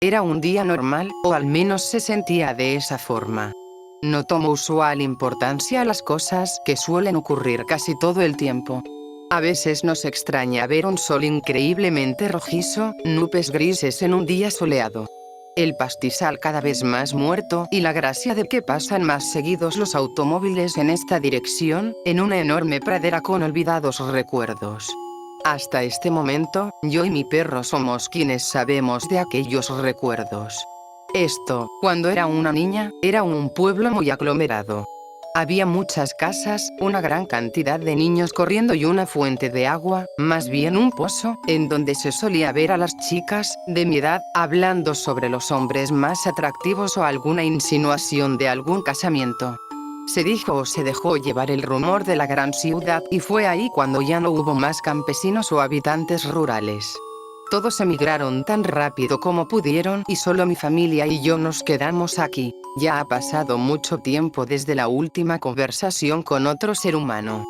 Era un día normal, o al menos se sentía de esa forma. No tomo usual importancia a las cosas que suelen ocurrir casi todo el tiempo. A veces nos extraña ver un sol increíblemente rojizo, nubes grises en un día soleado. El pastizal cada vez más muerto y la gracia de que pasan más seguidos los automóviles en esta dirección, en una enorme pradera con olvidados recuerdos. Hasta este momento, yo y mi perro somos quienes sabemos de aquellos recuerdos. Esto, cuando era una niña, era un pueblo muy aglomerado. Había muchas casas, una gran cantidad de niños corriendo y una fuente de agua, más bien un pozo, en donde se solía ver a las chicas, de mi edad, hablando sobre los hombres más atractivos o alguna insinuación de algún casamiento. Se dijo o se dejó llevar el rumor de la gran ciudad y fue ahí cuando ya no hubo más campesinos o habitantes rurales. Todos emigraron tan rápido como pudieron y solo mi familia y yo nos quedamos aquí. Ya ha pasado mucho tiempo desde la última conversación con otro ser humano.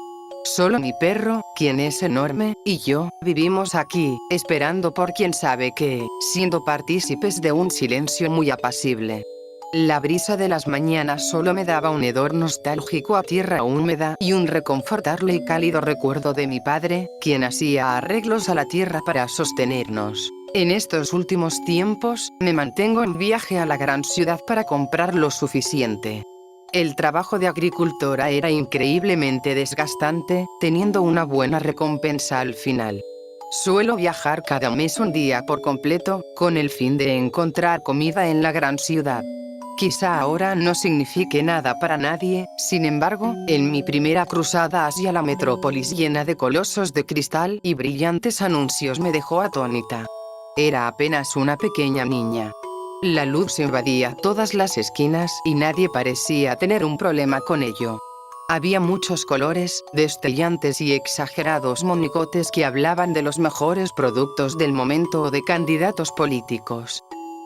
Solo mi perro, quien es enorme, y yo, vivimos aquí, esperando por quién sabe qué, siendo partícipes de un silencio muy apacible. La brisa de las mañanas solo me daba un hedor nostálgico a tierra húmeda y un reconfortable y cálido recuerdo de mi padre, quien hacía arreglos a la tierra para sostenernos. En estos últimos tiempos, me mantengo en viaje a la gran ciudad para comprar lo suficiente. El trabajo de agricultora era increíblemente desgastante, teniendo una buena recompensa al final. Suelo viajar cada mes un día por completo, con el fin de encontrar comida en la gran ciudad. Quizá ahora no signifique nada para nadie, sin embargo, en mi primera cruzada hacia la metrópolis llena de colosos de cristal y brillantes anuncios me dejó atónita. Era apenas una pequeña niña. La luz invadía todas las esquinas y nadie parecía tener un problema con ello. Había muchos colores, destellantes y exagerados monigotes que hablaban de los mejores productos del momento o de candidatos políticos.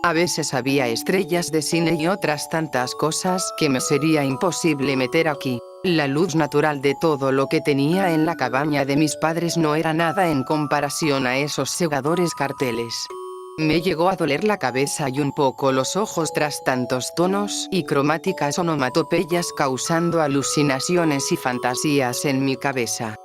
A veces había estrellas de cine y otras tantas cosas que me sería imposible meter aquí. La luz natural de todo lo que tenía en la cabaña de mis padres no era nada en comparación a esos cegadores carteles. Me llegó a doler la cabeza y un poco los ojos tras tantos tonos y cromáticas onomatopeyas causando alucinaciones y fantasías en mi cabeza.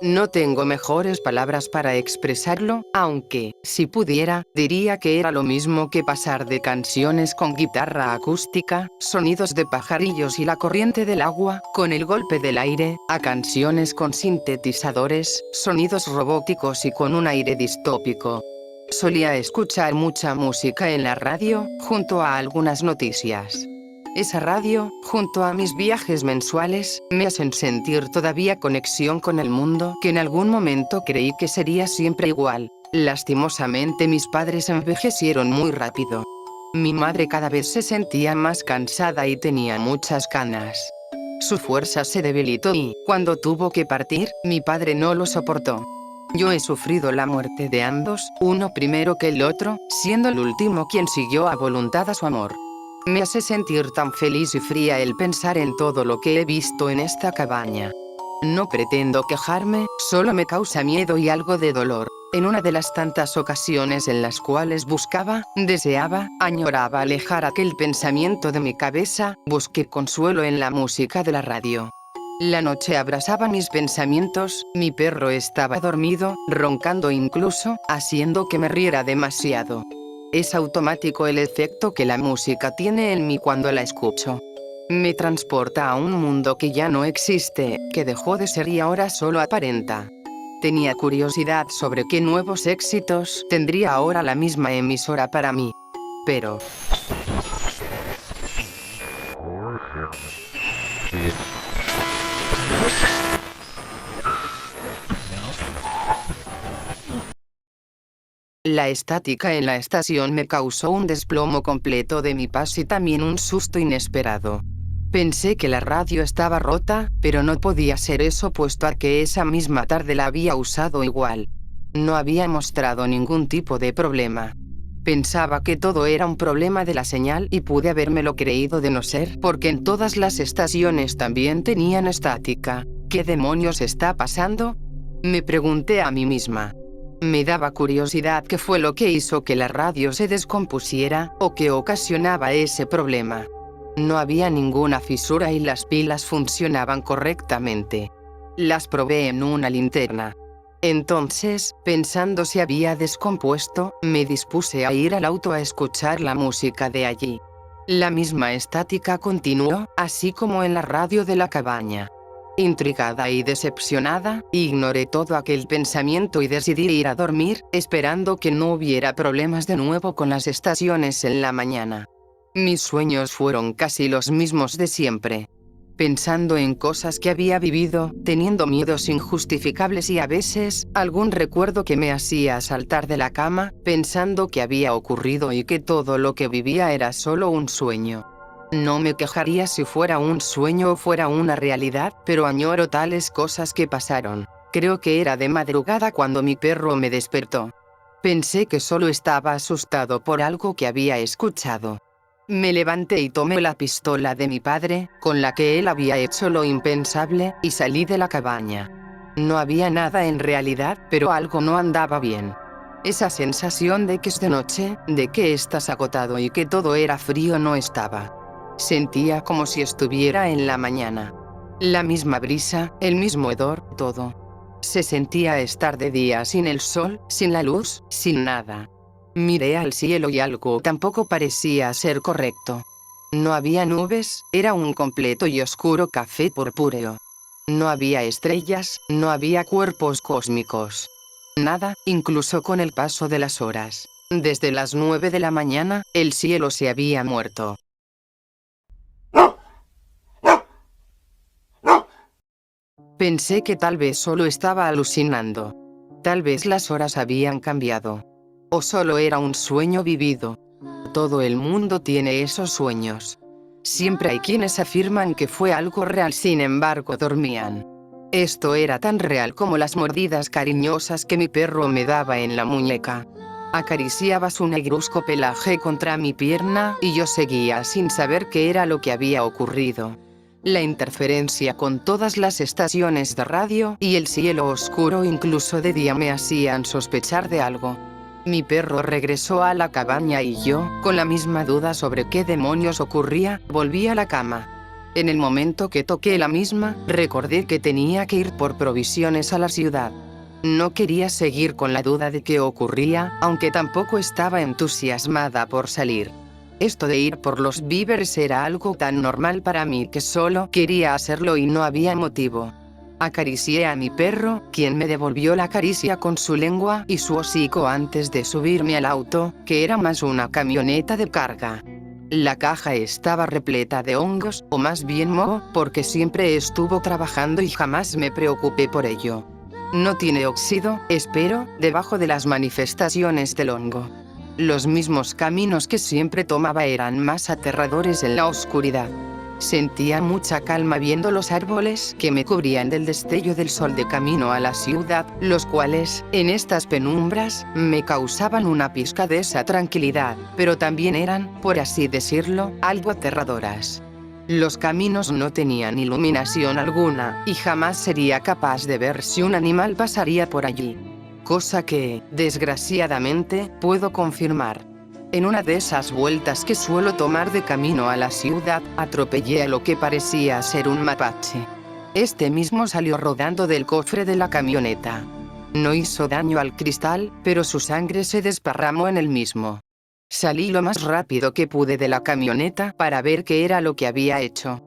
No tengo mejores palabras para expresarlo, aunque, si pudiera, diría que era lo mismo que pasar de canciones con guitarra acústica, sonidos de pajarillos y la corriente del agua, con el golpe del aire, a canciones con sintetizadores, sonidos robóticos y con un aire distópico. Solía escuchar mucha música en la radio, junto a algunas noticias. Esa radio, junto a mis viajes mensuales, me hacen sentir todavía conexión con el mundo que en algún momento creí que sería siempre igual. Lastimosamente mis padres envejecieron muy rápido. Mi madre cada vez se sentía más cansada y tenía muchas canas. Su fuerza se debilitó y, cuando tuvo que partir, mi padre no lo soportó. Yo he sufrido la muerte de ambos, uno primero que el otro, siendo el último quien siguió a voluntad a su amor. Me hace sentir tan feliz y fría el pensar en todo lo que he visto en esta cabaña. No pretendo quejarme, solo me causa miedo y algo de dolor. En una de las tantas ocasiones en las cuales buscaba, deseaba, añoraba alejar aquel pensamiento de mi cabeza, busqué consuelo en la música de la radio. La noche abrasaba mis pensamientos, mi perro estaba dormido, roncando incluso, haciendo que me riera demasiado. Es automático el efecto que la música tiene en mí cuando la escucho. Me transporta a un mundo que ya no existe, que dejó de ser y ahora solo aparenta. Tenía curiosidad sobre qué nuevos éxitos tendría ahora la misma emisora para mí. Pero la estática en la estación me causó un desplomo completo de mi paz y también un susto inesperado. Pensé que la radio estaba rota, pero no podía ser eso puesto a que esa misma tarde la había usado igual. No había mostrado ningún tipo de problema. Pensaba que todo era un problema de la señal y pude habérmelo creído de no ser porque en todas las estaciones también tenían estática. ¿Qué demonios está pasando? Me pregunté a mí misma. Me daba curiosidad qué fue lo que hizo que la radio se descompusiera o que ocasionaba ese problema. No había ninguna fisura y las pilas funcionaban correctamente. Las probé en una linterna. Entonces, pensando si había descompuesto, me dispuse a ir al auto a escuchar la música de allí. La misma estática continuó, así como en la radio de la cabaña. Intrigada y decepcionada, ignoré todo aquel pensamiento y decidí ir a dormir, esperando que no hubiera problemas de nuevo con las estaciones en la mañana. Mis sueños fueron casi los mismos de siempre. Pensando en cosas que había vivido, teniendo miedos injustificables y a veces, algún recuerdo que me hacía saltar de la cama, pensando que había ocurrido y que todo lo que vivía era solo un sueño. No me quejaría si fuera un sueño o fuera una realidad, pero añoro tales cosas que pasaron. Creo que era de madrugada cuando mi perro me despertó. Pensé que solo estaba asustado por algo que había escuchado. Me levanté y tomé la pistola de mi padre, con la que él había hecho lo impensable, y salí de la cabaña. No había nada en realidad, pero algo no andaba bien. Esa sensación de que es de noche, de que estás agotado y que todo era frío no estaba. Sentía como si estuviera en la mañana. La misma brisa, el mismo hedor, todo. Se sentía estar de día sin el sol, sin la luz, sin nada. Miré al cielo y algo tampoco parecía ser correcto. No había nubes, era un completo y oscuro café purpúreo. No había estrellas, no había cuerpos cósmicos. Nada, incluso con el paso de las horas. Desde las 9 de la mañana, el cielo se había muerto. Pensé que tal vez solo estaba alucinando. Tal vez las horas habían cambiado. O solo era un sueño vivido. Todo el mundo tiene esos sueños. Siempre hay quienes afirman que fue algo real, sin embargo dormían. Esto era tan real como las mordidas cariñosas que mi perro me daba en la muñeca. Acariciaba su negruzco pelaje contra mi pierna y yo seguía sin saber qué era lo que había ocurrido. La interferencia con todas las estaciones de radio y el cielo oscuro incluso de día me hacían sospechar de algo. Mi perro regresó a la cabaña y yo, con la misma duda sobre qué demonios ocurría, volví a la cama. En el momento que toqué la misma, recordé que tenía que ir por provisiones a la ciudad. No quería seguir con la duda de qué ocurría, aunque tampoco estaba entusiasmada por salir. Esto de ir por los víveres era algo tan normal para mí que solo quería hacerlo y no había motivo. Acaricié a mi perro, quien me devolvió la caricia con su lengua y su hocico antes de subirme al auto, que era más una camioneta de carga. La caja estaba repleta de hongos, o más bien moho, porque siempre estuvo trabajando y jamás me preocupé por ello. No tiene óxido, espero, debajo de las manifestaciones del hongo. Los mismos caminos que siempre tomaba eran más aterradores en la oscuridad. Sentía mucha calma viendo los árboles que me cubrían del destello del sol de camino a la ciudad, los cuales, en estas penumbras, me causaban una pizca de esa tranquilidad, pero también eran, por así decirlo, algo aterradoras. Los caminos no tenían iluminación alguna, y jamás sería capaz de ver si un animal pasaría por allí. Cosa que, desgraciadamente, puedo confirmar. En una de esas vueltas que suelo tomar de camino a la ciudad, atropellé a lo que parecía ser un mapache. Este mismo salió rodando del cofre de la camioneta. No hizo daño al cristal, pero su sangre se desparramó en el mismo. Salí lo más rápido que pude de la camioneta para ver qué era lo que había hecho.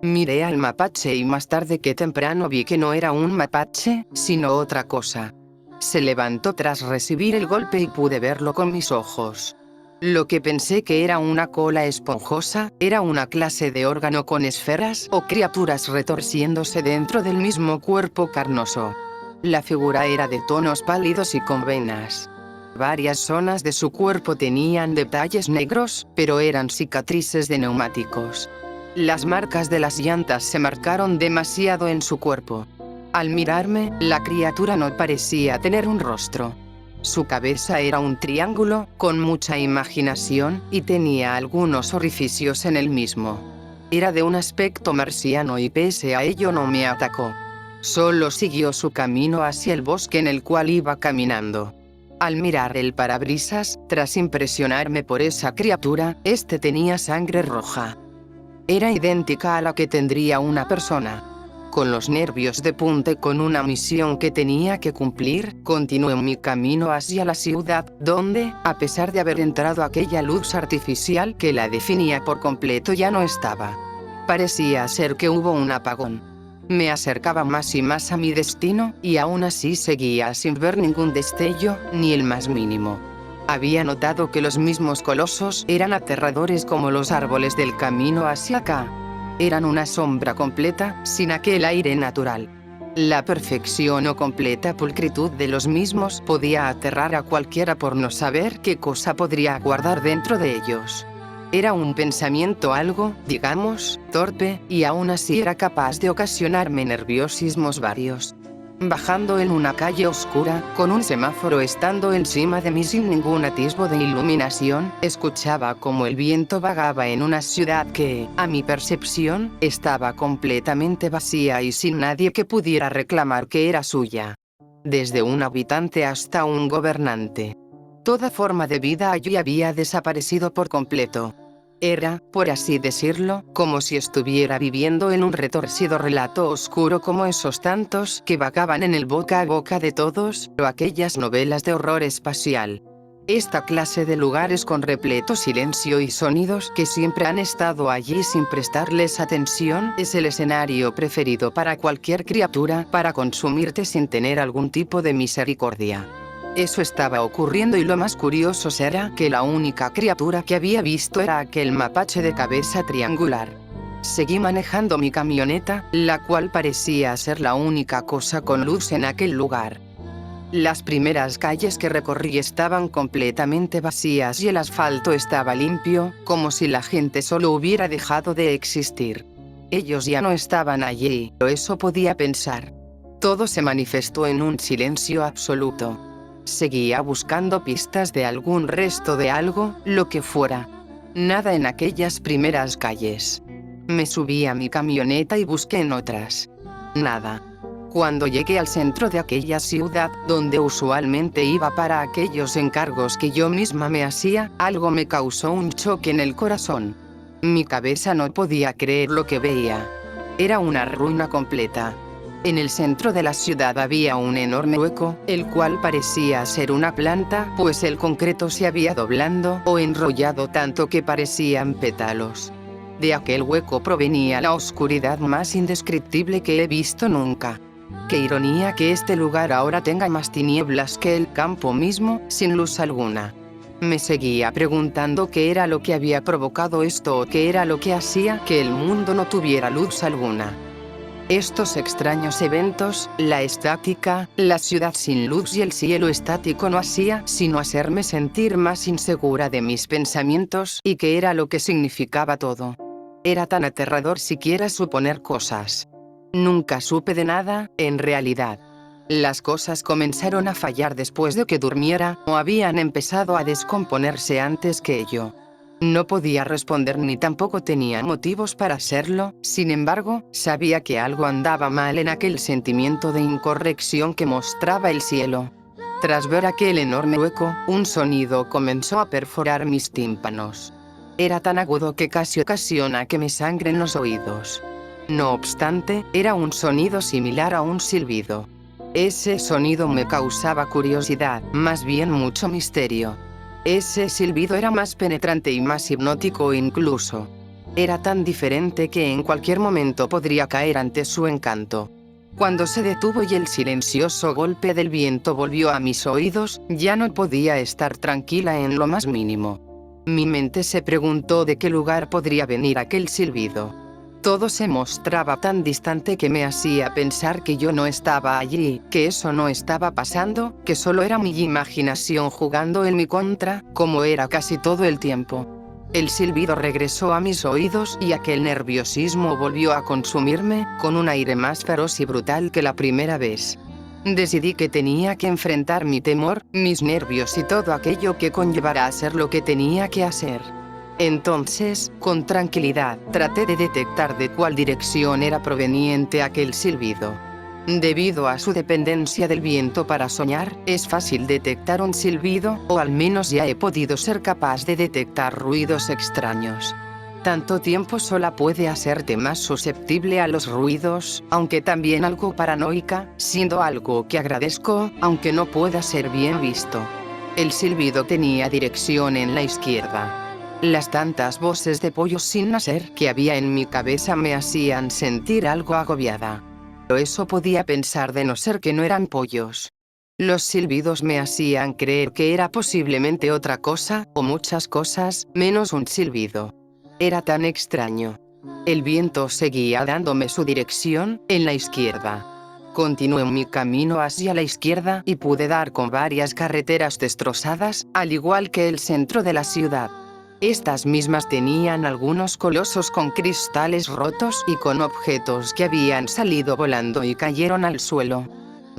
Miré al mapache y más tarde que temprano vi que no era un mapache, sino otra cosa. Se levantó tras recibir el golpe y pude verlo con mis ojos. Lo que pensé que era una cola esponjosa, era una clase de órgano con esferas o criaturas retorciéndose dentro del mismo cuerpo carnoso. La figura era de tonos pálidos y con venas. Varias zonas de su cuerpo tenían detalles negros, pero eran cicatrices de neumáticos. Las marcas de las llantas se marcaron demasiado en su cuerpo. Al mirarme, la criatura no parecía tener un rostro. Su cabeza era un triángulo, con mucha imaginación, y tenía algunos orificios en el mismo. Era de un aspecto marciano y pese a ello no me atacó. Solo siguió su camino hacia el bosque en el cual iba caminando. Al mirar el parabrisas, tras impresionarme por esa criatura, este tenía sangre roja. Era idéntica a la que tendría una persona. Con los nervios de punta y con una misión que tenía que cumplir, continué mi camino hacia la ciudad, donde, a pesar de haber entrado aquella luz artificial que la definía por completo, ya no estaba. Parecía ser que hubo un apagón. Me acercaba más y más a mi destino, y aún así seguía sin ver ningún destello, ni el más mínimo. Había notado que los mismos colosos eran aterradores como los árboles del camino hacia acá. Eran una sombra completa, sin aquel aire natural. La perfección o completa pulcritud de los mismos podía aterrar a cualquiera por no saber qué cosa podría guardar dentro de ellos. Era un pensamiento algo, digamos, torpe, y aún así era capaz de ocasionarme nerviosismos varios. Bajando en una calle oscura, con un semáforo estando encima de mí sin ningún atisbo de iluminación, escuchaba cómo el viento vagaba en una ciudad que, a mi percepción, estaba completamente vacía y sin nadie que pudiera reclamar que era suya. Desde un habitante hasta un gobernante. Toda forma de vida allí había desaparecido por completo. Era, por así decirlo, como si estuviera viviendo en un retorcido relato oscuro como esos tantos que vagaban en el boca a boca de todos, o aquellas novelas de horror espacial. Esta clase de lugares con repleto silencio y sonidos que siempre han estado allí sin prestarles atención es el escenario preferido para cualquier criatura para consumirte sin tener algún tipo de misericordia. Eso estaba ocurriendo y lo más curioso era que la única criatura que había visto era aquel mapache de cabeza triangular. Seguí manejando mi camioneta, la cual parecía ser la única cosa con luz en aquel lugar. Las primeras calles que recorrí estaban completamente vacías y el asfalto estaba limpio, como si la gente solo hubiera dejado de existir. Ellos ya no estaban allí, o eso podía pensar. Todo se manifestó en un silencio absoluto. Seguía buscando pistas de algún resto de algo, lo que fuera. Nada en aquellas primeras calles. Me subí a mi camioneta y busqué en otras. Nada. Cuando llegué al centro de aquella ciudad, donde usualmente iba para aquellos encargos que yo misma me hacía, algo me causó un choque en el corazón. Mi cabeza no podía creer lo que veía. Era una ruina completa. En el centro de la ciudad había un enorme hueco, el cual parecía ser una planta, pues el concreto se había doblando o enrollado tanto que parecían pétalos. De aquel hueco provenía la oscuridad más indescriptible que he visto nunca. Qué ironía que este lugar ahora tenga más tinieblas que el campo mismo, sin luz alguna. Me seguía preguntando qué era lo que había provocado esto o qué era lo que hacía que el mundo no tuviera luz alguna. Estos extraños eventos, la estática, la ciudad sin luz y el cielo estático no hacía sino hacerme sentir más insegura de mis pensamientos y qué era lo que significaba todo. Era tan aterrador siquiera suponer cosas. Nunca supe de nada, en realidad. Las cosas comenzaron a fallar después de que durmiera, o habían empezado a descomponerse antes que yo. No podía responder ni tampoco tenía motivos para hacerlo, sin embargo, sabía que algo andaba mal en aquel sentimiento de incorrección que mostraba el cielo. Tras ver aquel enorme hueco, un sonido comenzó a perforar mis tímpanos. Era tan agudo que casi ocasiona que me sangren los oídos. No obstante, era un sonido similar a un silbido. Ese sonido me causaba curiosidad, más bien mucho misterio. Ese silbido era más penetrante y más hipnótico incluso. Era tan diferente que en cualquier momento podría caer ante su encanto. Cuando se detuvo y el silencioso golpe del viento volvió a mis oídos, ya no podía estar tranquila en lo más mínimo. Mi mente se preguntó de qué lugar podría venir aquel silbido. Todo se mostraba tan distante que me hacía pensar que yo no estaba allí, que eso no estaba pasando, que solo era mi imaginación jugando en mi contra, como era casi todo el tiempo. El silbido regresó a mis oídos y aquel nerviosismo volvió a consumirme, con un aire más feroz y brutal que la primera vez. Decidí que tenía que enfrentar mi temor, mis nervios y todo aquello que conllevara a hacer lo que tenía que hacer. Entonces, con tranquilidad, traté de detectar de cuál dirección era proveniente aquel silbido. Debido a su dependencia del viento para soñar, es fácil detectar un silbido, o al menos ya he podido ser capaz de detectar ruidos extraños. Tanto tiempo sola puede hacerte más susceptible a los ruidos, aunque también algo paranoica, siendo algo que agradezco, aunque no pueda ser bien visto. El silbido tenía dirección en la izquierda. Las tantas voces de pollos sin nacer que había en mi cabeza me hacían sentir algo agobiada. Pero eso podía pensar de no ser que no eran pollos. Los silbidos me hacían creer que era posiblemente otra cosa, o muchas cosas, menos un silbido. Era tan extraño. El viento seguía dándome su dirección, en la izquierda. Continué mi camino hacia la izquierda y pude dar con varias carreteras destrozadas, al igual que el centro de la ciudad. Estas mismas tenían algunos colosos con cristales rotos y con objetos que habían salido volando y cayeron al suelo.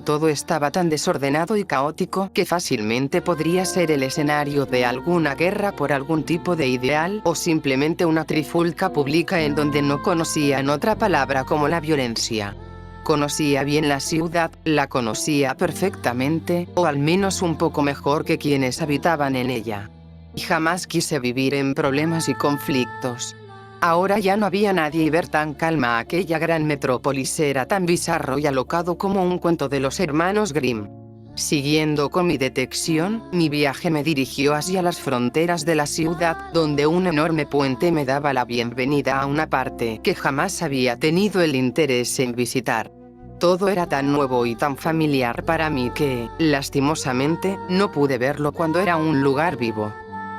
Todo estaba tan desordenado y caótico que fácilmente podría ser el escenario de alguna guerra por algún tipo de ideal o simplemente una trifulca pública en donde no conocían otra palabra como la violencia. Conocía bien la ciudad, la conocía perfectamente, o al menos un poco mejor que quienes habitaban en ella. Y jamás quise vivir en problemas y conflictos. Ahora ya no había nadie y ver tan calma aquella gran metrópolis era tan bizarro y alocado como un cuento de los hermanos Grimm. Siguiendo con mi detección, mi viaje me dirigió hacia las fronteras de la ciudad, donde un enorme puente me daba la bienvenida a una parte que jamás había tenido el interés en visitar. Todo era tan nuevo y tan familiar para mí que, lastimosamente, no pude verlo cuando era un lugar vivo.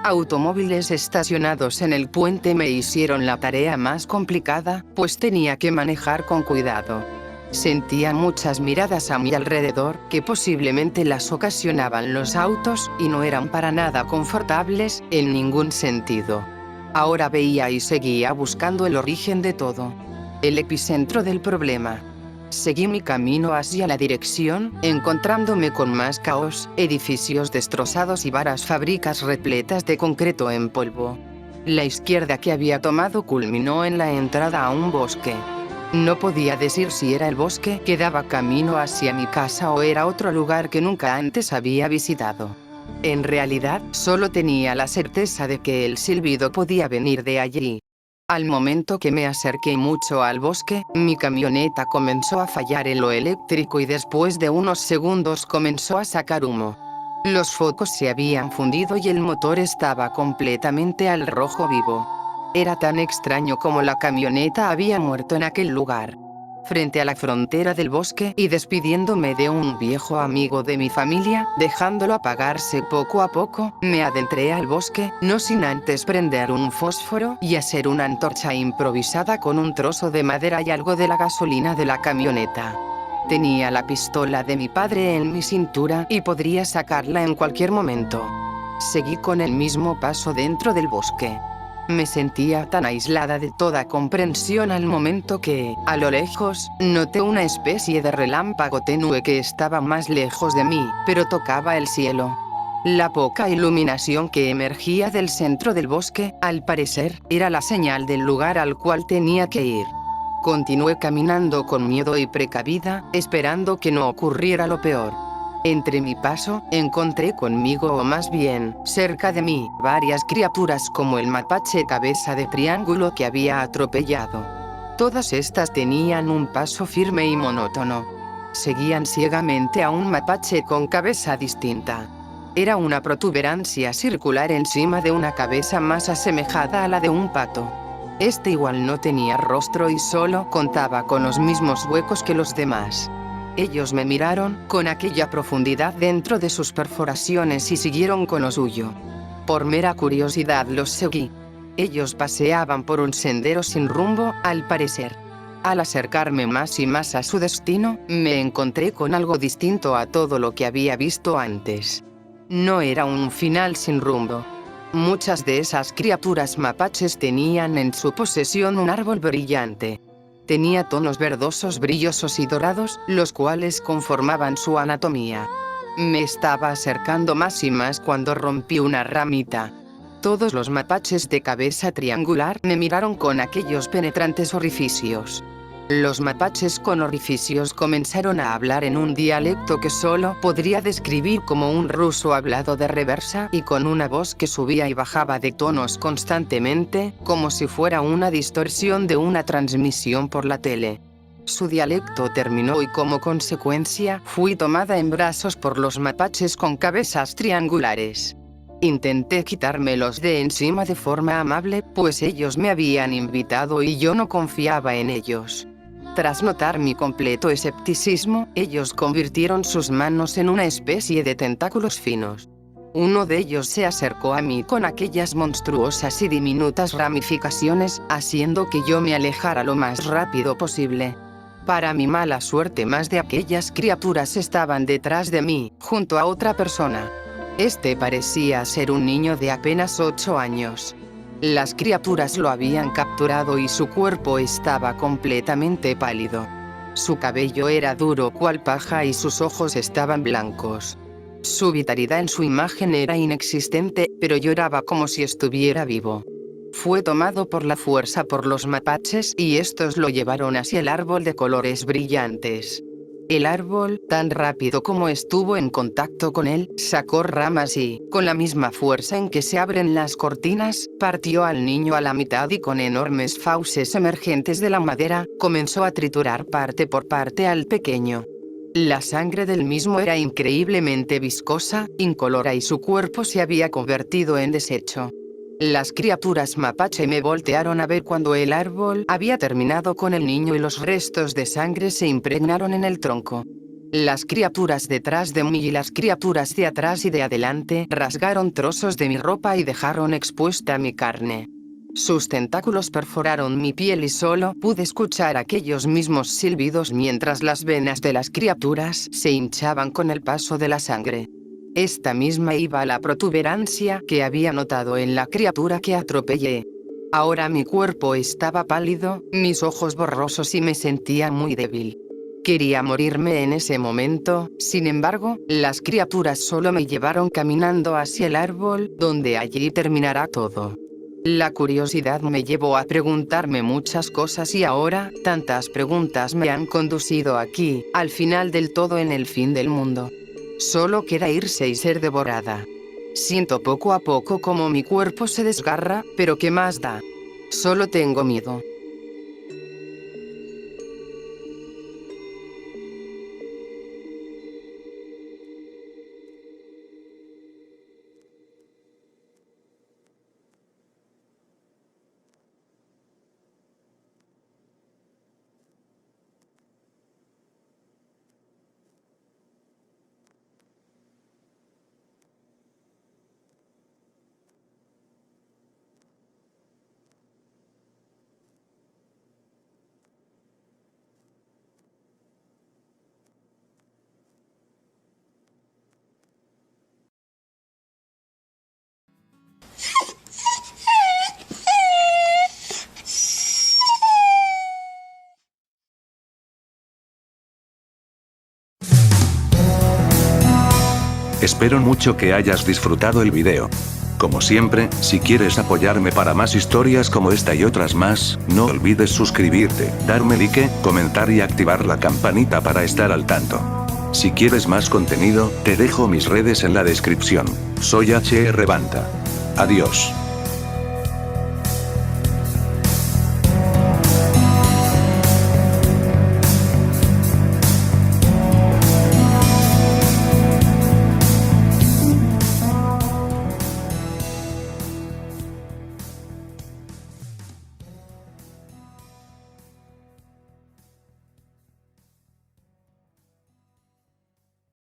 Automóviles estacionados en el puente me hicieron la tarea más complicada, pues tenía que manejar con cuidado. Sentía muchas miradas a mi alrededor, que posiblemente las ocasionaban los autos, y no eran para nada confortables, en ningún sentido. Ahora veía y seguía buscando el origen de todo. El epicentro del problema. Seguí mi camino hacia la dirección, encontrándome con más caos, edificios destrozados y varas fábricas repletas de concreto en polvo. La izquierda que había tomado culminó en la entrada a un bosque. No podía decir si era el bosque que daba camino hacia mi casa o era otro lugar que nunca antes había visitado. En realidad, solo tenía la certeza de que el silbido podía venir de allí. Al momento que me acerqué mucho al bosque, mi camioneta comenzó a fallar en lo eléctrico y después de unos segundos comenzó a sacar humo. Los focos se habían fundido y el motor estaba completamente al rojo vivo. Era tan extraño como la camioneta había muerto en aquel lugar. Frente a la frontera del bosque y despidiéndome de un viejo amigo de mi familia, dejándolo apagarse poco a poco, me adentré al bosque, no sin antes prender un fósforo y hacer una antorcha improvisada con un trozo de madera y algo de la gasolina de la camioneta. Tenía la pistola de mi padre en mi cintura y podría sacarla en cualquier momento. Seguí con el mismo paso dentro del bosque. Me sentía tan aislada de toda comprensión al momento que, a lo lejos, noté una especie de relámpago tenue que estaba más lejos de mí, pero tocaba el cielo. La poca iluminación que emergía del centro del bosque, al parecer, era la señal del lugar al cual tenía que ir. Continué caminando con miedo y precavida, esperando que no ocurriera lo peor. Entre mi paso, encontré conmigo o más bien, cerca de mí, varias criaturas como el mapache cabeza de triángulo que había atropellado. Todas estas tenían un paso firme y monótono. Seguían ciegamente a un mapache con cabeza distinta. Era una protuberancia circular encima de una cabeza más asemejada a la de un pato. Este igual no tenía rostro y solo contaba con los mismos huecos que los demás. Ellos me miraron con aquella profundidad dentro de sus perforaciones y siguieron con lo suyo. Por mera curiosidad los seguí. Ellos paseaban por un sendero sin rumbo, al parecer. Al acercarme más y más a su destino, me encontré con algo distinto a todo lo que había visto antes. No era un final sin rumbo. Muchas de esas criaturas mapaches tenían en su posesión un árbol brillante. Tenía tonos verdosos brillosos y dorados, los cuales conformaban su anatomía. Me estaba acercando más y más cuando rompí una ramita. Todos los mapaches de cabeza triangular me miraron con aquellos penetrantes orificios. Los mapaches con orificios comenzaron a hablar en un dialecto que solo podría describir como un ruso hablado de reversa y con una voz que subía y bajaba de tonos constantemente, como si fuera una distorsión de una transmisión por la tele. Su dialecto terminó y como consecuencia fui tomada en brazos por los mapaches con cabezas triangulares. Intenté quitármelos de encima de forma amable, pues ellos me habían invitado y yo no confiaba en ellos. Tras notar mi completo escepticismo, ellos convirtieron sus manos en una especie de tentáculos finos. Uno de ellos se acercó a mí con aquellas monstruosas y diminutas ramificaciones, haciendo que yo me alejara lo más rápido posible. Para mi mala suerte, más de aquellas criaturas estaban detrás de mí, junto a otra persona. Este parecía ser un niño de apenas 8 años. Las criaturas lo habían capturado y su cuerpo estaba completamente pálido. Su cabello era duro cual paja y sus ojos estaban blancos. Su vitalidad en su imagen era inexistente, pero lloraba como si estuviera vivo. Fue tomado por la fuerza por los mapaches y estos lo llevaron hacia el árbol de colores brillantes. El árbol, tan rápido como estuvo en contacto con él, sacó ramas y, con la misma fuerza en que se abren las cortinas, partió al niño a la mitad y con enormes fauces emergentes de la madera, comenzó a triturar parte por parte al pequeño. La sangre del mismo era increíblemente viscosa, incolora y su cuerpo se había convertido en desecho. Las criaturas mapache me voltearon a ver cuando el árbol había terminado con el niño y los restos de sangre se impregnaron en el tronco. Las criaturas detrás de mí y las criaturas de atrás y de adelante rasgaron trozos de mi ropa y dejaron expuesta mi carne. Sus tentáculos perforaron mi piel y solo pude escuchar aquellos mismos silbidos mientras las venas de las criaturas se hinchaban con el paso de la sangre. Esta misma iba a la protuberancia que había notado en la criatura que atropellé. Ahora mi cuerpo estaba pálido, mis ojos borrosos y me sentía muy débil. Quería morirme en ese momento, sin embargo, las criaturas solo me llevaron caminando hacia el árbol, donde allí terminará todo. La curiosidad me llevó a preguntarme muchas cosas y ahora, tantas preguntas me han conducido aquí, al final del todo en el fin del mundo. Solo queda irse y ser devorada. Siento poco a poco como mi cuerpo se desgarra, pero ¿qué más da? Solo tengo miedo. Espero mucho que hayas disfrutado el video. Como siempre, si quieres apoyarme para más historias como esta y otras más, no olvides suscribirte, darme like, comentar y activar la campanita para estar al tanto. Si quieres más contenido, te dejo mis redes en la descripción. Soy HR Banta. Adiós.